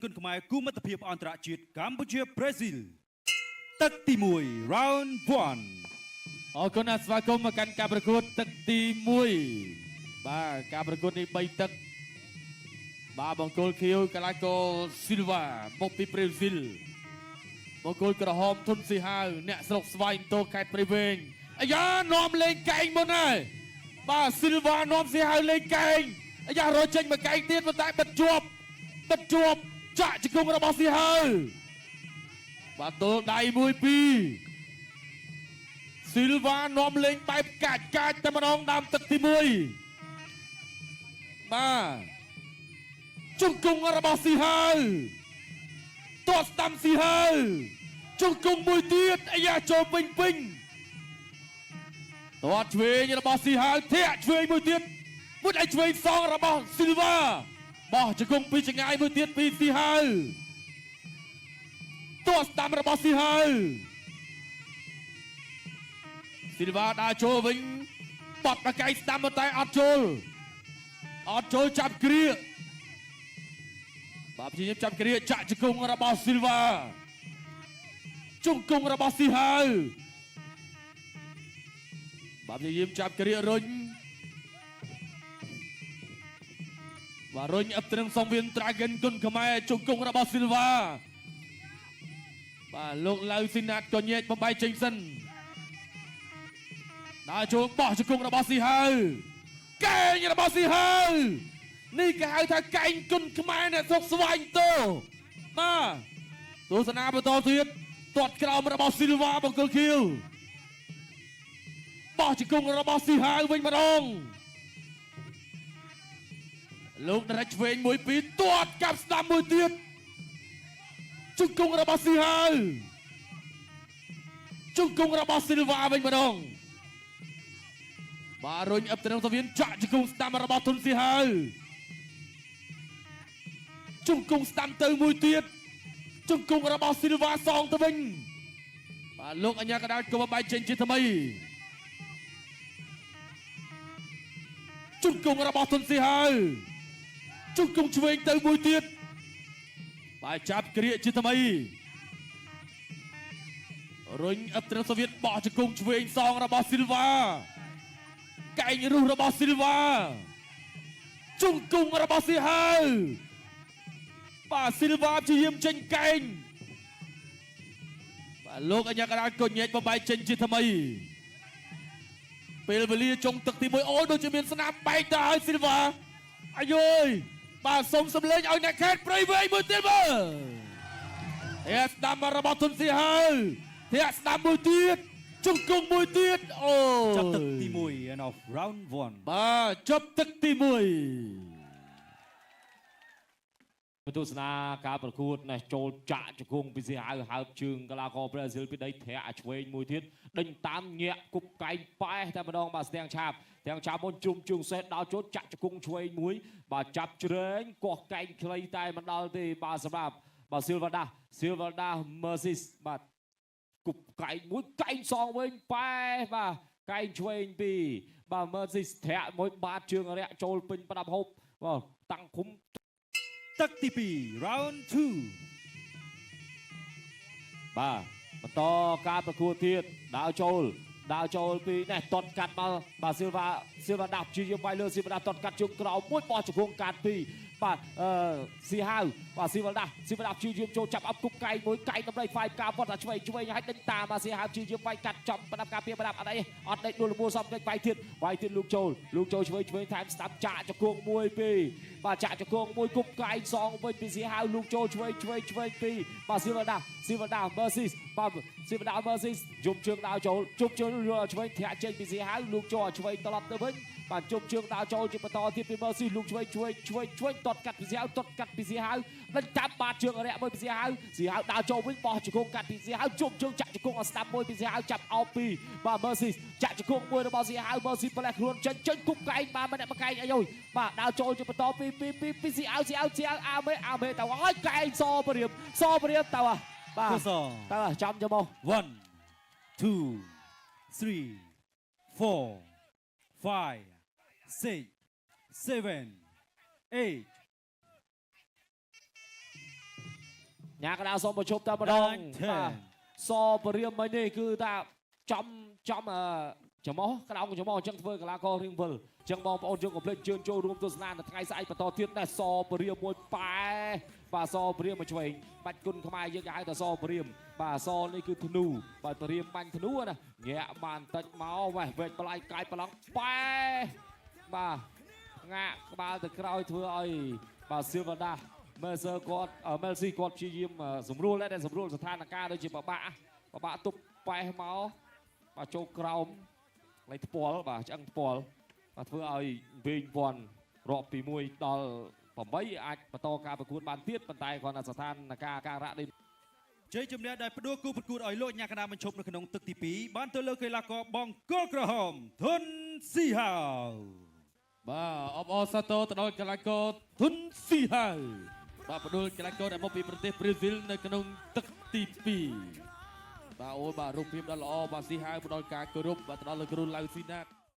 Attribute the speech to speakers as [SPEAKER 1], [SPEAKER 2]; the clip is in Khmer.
[SPEAKER 1] គុណខ្មែរគូមិត្តភាពអន្តរជាតិកម្ពុជាប្រេស៊ីលទឹកទី1 round 1
[SPEAKER 2] អរគុណស្វាគមន៍មកកាន់ការប្រកួតទឹកទី1បាទការប្រកួតនេះ3ទឹកបាទបង្គោលខៀវកាឡាកូស៊ីលវ៉ាមកពីប្រេស៊ីលបង្គោលក្រហមធុនស៊ីហាវអ្នកស្រុកស្វាយតូខេត្តព្រៃវែងអាយ៉ានាំលេងកែងមុនហើយបាទស៊ីលវ៉ានាំស៊ីហាវលេងកែងអាយ៉ារត់ចេញមកកែងទៀតប៉ុន្តែបិទជាប់ចាក់ជង្គង់របស់ស៊ីហាវបាទទល់ដៃ1 2ស៊ីលវ៉ានាំលេងបែបកាចតែម្ដងដើមទឹកទី1បាទជង្គង់របស់ស៊ីហាវតោះស្ដាំស៊ីហាវជង្គង់មួយទៀតអាយ៉ាចូលពេញតោះឆ្វេងរបស់ស៊ីហាវធាក់ឆ្វេងមួយទៀតមួយដៃឆ្វេងសងរបស់ស៊ីលវ៉ាបោះជង្គង់ពីចង្អាយមួយទៀតពីស៊ីហាវតោះស្ដាំរបស់ស៊ីហាវស៊ីលវ៉ាដើរចូលវិញបត់មកកែងស្ដាំតែអត់ចូលចាប់គ្រាបាទព្យាយាមចាប់គ្រាចាក់ជង្គង់របស់ស៊ីលវ៉ាជង្គង់របស់ស៊ីហាវបាទព្យាយាមចាប់គ្រារុញបាទរុញអឹបត្រឹងសងវៀន Dragon គុណខ្មែរជង្គង់របស់ស៊ីលវ៉ាបាទលោកឡៅស៊ីណាតក៏ញែកបំបីចេញសិនដើរចូលបោះជង្គង់របស់ស៊ីហាវកែងរបស់ស៊ីហាវនេះគេហៅថាកែងគុណខ្មែរអ្នកស្រុកស្វាយតូបាទទស្សនាបន្តទៀតទាត់ក្រោមរបស់ស៊ីលវ៉ាបង្គោលខៀវបោះជង្គង់របស់ស៊ីហាវវិញម្ដងលោកដរិចឆ្វេង1 2ទាត់កាប់ស្ដាំមួយទៀតជង្គង់របស់ស៊ីហាវជង្គង់របស់ស៊ីលវ៉ាវិញម្ដងបាទរុញអឹបទៅនឹងសាវៀនចាក់ជង្គង់ស្ដាំរបស់ធុនស៊ីហាវជង្គង់ស្ដាំទៅមួយទៀតជង្គង់របស់ស៊ីលវ៉ាសងទៅវិញបាទលោកអញ្ញាកដាលក៏បែកចេញជាថ្មីជង្គង់របស់ធុនស៊ីហាវជង្គង់ឆ្វេងទៅមួយទៀតបាទចាប់គ្រាជាថ្មីរុញអឹបទៅនឹងសាវៀនបោះជង្គង់ឆ្វេងសងរបស់ស៊ីលវ៉ាកែងរុះរបស់ស៊ីលវ៉ាជង្គង់របស់ស៊ីហាវបាទស៊ីលវ៉ាព្យាយាមចេញកែងបាទលោកអញ្ញាកដាលក៏ញែកបំបែកចេញជាថ្មីពេលវេលាចុងទឹកទី1អូដូចជាមានស្នាមបែកទៅហើយស៊ីលវ៉ាអាយយបាទសូមសម្លេងឲ្យអ្នកខេត្តព្រៃវែងមួយទៀតមើលស្ដាំរបស់ធុនស៊ីហាវធាក់ស្ដាំមួយទៀតជង្គង់មួយទៀតអូ
[SPEAKER 1] ចាប់ទឹកទី1 and of round 1
[SPEAKER 2] បាទចប់ទឹកទី1ទស្សនាការប្រកួតនេះចូលចាក់ជង្គង់ពីស៊ីហាវហើបជើងកីឡាករប្រេស៊ីលពីដីធាក់ឆ្វេងមួយទៀតដេញតាមញាក់គប់កែងប៉ែតែម្ដងបាទស្ទាំងឆាបមុនជុំជើងសេះដល់ចូលចាក់ជង្គង់ឆ្វេងមួយបាទចាប់ជ្រែងកោះកែងខ្លីតែមិនដល់ទេបាទសម្រាប់បាទស៊ីលវ៉ាដា Mercis បាទគប់កែងមួយកែងសងវិញប៉ែបាទកែងឆ្វេងពីរបាទ Mercis ធាក់មួយបាតជើងរាក់ចូលពេញប្រដាប់ហូបបាទតាំងឃុំ
[SPEAKER 1] ទឹកទី2 round 2
[SPEAKER 2] បាទបន្តការប្រកួតទៀតដើរចូលពីនេះតត់កាត់មកបាទស៊ីលវ៉ាដាប់ជាយវាយលើស៊ីលវ៉ាដាតត់កាត់ជើងក្រោមមួយបោះជង្គង់កាត់ពីបាទស៊ីហាវបាទស៊ីលវ៉ាដាជាយចូលចាប់អប់គប់កែងមួយកែងតម្រៃ5ការវត្តតែឆ្វេងឲ្យដេញតាមបាទស៊ីហាវជាយវាយកាត់ចំប្រដាប់ការពារប្រដាប់អត់ដេញដួលលំួសំដេញវាយទៀតលោកចូលឆ្វេងថែមស្ដាប់ចាក់ជង្គង់មួយពីរបាទចាក់ជង្គង់មួយគប់កែងសងវិញពីស៊ីហាវលោកចូលឆ្វេងពីរបាទស៊ីលវ៉ាដា Mercis បាទស៊ីលវ៉ាដា Mercis យំជើងដើរចូលជប់ជើងឆ្វេងធាក់ចេញពីស៊ីហាវលោកចូលឆ្វេងត្រឡប់ទៅវិញបាទជប់ជើងដើរចូលជាបន្តទៀតពី Mercis លោកឆ្វេងតត់កាត់ពីស៊ីហាវដេញតាមបាតជើងរាក់មួយពីស៊ីហាវដើរចូលវិញបោះជង្គង់កាត់ពីស៊ីហាវជប់ជើងចាក់ជង្គង់ឲ្យស្ដាប់មួយពីស៊ីហាវចាប់អោបពីបាទ Mercis ចាក់ជង្គង់មួយរបស់ស៊ីហាវ Mercis ផ្លែខ្លួនចេញគប់កែងបាទម្នាក់មកកែងអាយយបាទដើរចូលជាបន្តពីស៊ីហាវអាមេទៅឲ្យកែងសព្រាមទៅបាទទៅចាំចាំមក
[SPEAKER 1] 1 2 3 4 5 6 7 8
[SPEAKER 2] ញ៉ាកដាសូមបញ្ឈប់តែម្ដងបាទសពរៀមមិញនេះគឺថាចំចំមកក្តោងចំមកអញ្ចឹងធ្វើកីឡាកររៀងវិលអញ្ចឹងបងប្អូនយើងកុំភ្លេចជឿនចូលរួមទស្សនានៅថ្ងៃស្អែកបន្តទៀតណាសពរៀមមួយប៉ែបាទសពរៀមមួយឆ្វេងបាច់គុណខ្មែរយើងគេហៅថាសពរៀមបាទសនេះគឺធ្នូបាទព្រៀមបាញ់ធ្នូណាញាក់បានតិចមកវេះវែកបល័យកាយប្រឡងប៉ែបាទងាក់ក្បាលទៅក្រោយធ្វើឲ្យបាទស៊ីលវ៉ាដាមើលសើគាត់មើលស៊ីគាត់ព្យាយាមសម្រួលដែរសម្រួលស្ថានភាពដូចជាបបាក់ទប់ប៉ែមកបាទចូលក្រោមលេខថ្ពាល់បាទឆ្អឹងថ្ពាល់បាទធ្វើឲ្យវិញពាន់រាប់ពី1ដល់8អាចបន្តការប្រកួតបានទៀតប៉ុន្តែគ្រាន់តែស្ថានភាពការៈនេះ
[SPEAKER 1] ជ័យជំនះដែលផ្ដួលគូប្រកួតឲ្យលោកញ៉ាកណាបញ្ឈប់នៅក្នុងទឹកទី2បានទៅលើកីឡាករបង្គោលក្រហមធុនស៊ីហាវ
[SPEAKER 3] បាទអបអរសាទរទៅដល់កីឡាករធុនស៊ីហាវបាទផ្ដួលកីឡាករដែលមកពីប្រទេសប្រេស៊ីលនៅក្នុងទឹកទី2បាទអូបាទរូបភាពដ៏ល្អបាទស៊ីហាវផ្ដល់ការគោរពបាទទៅដល់លោកគ្រូឡៅស៊ីណាត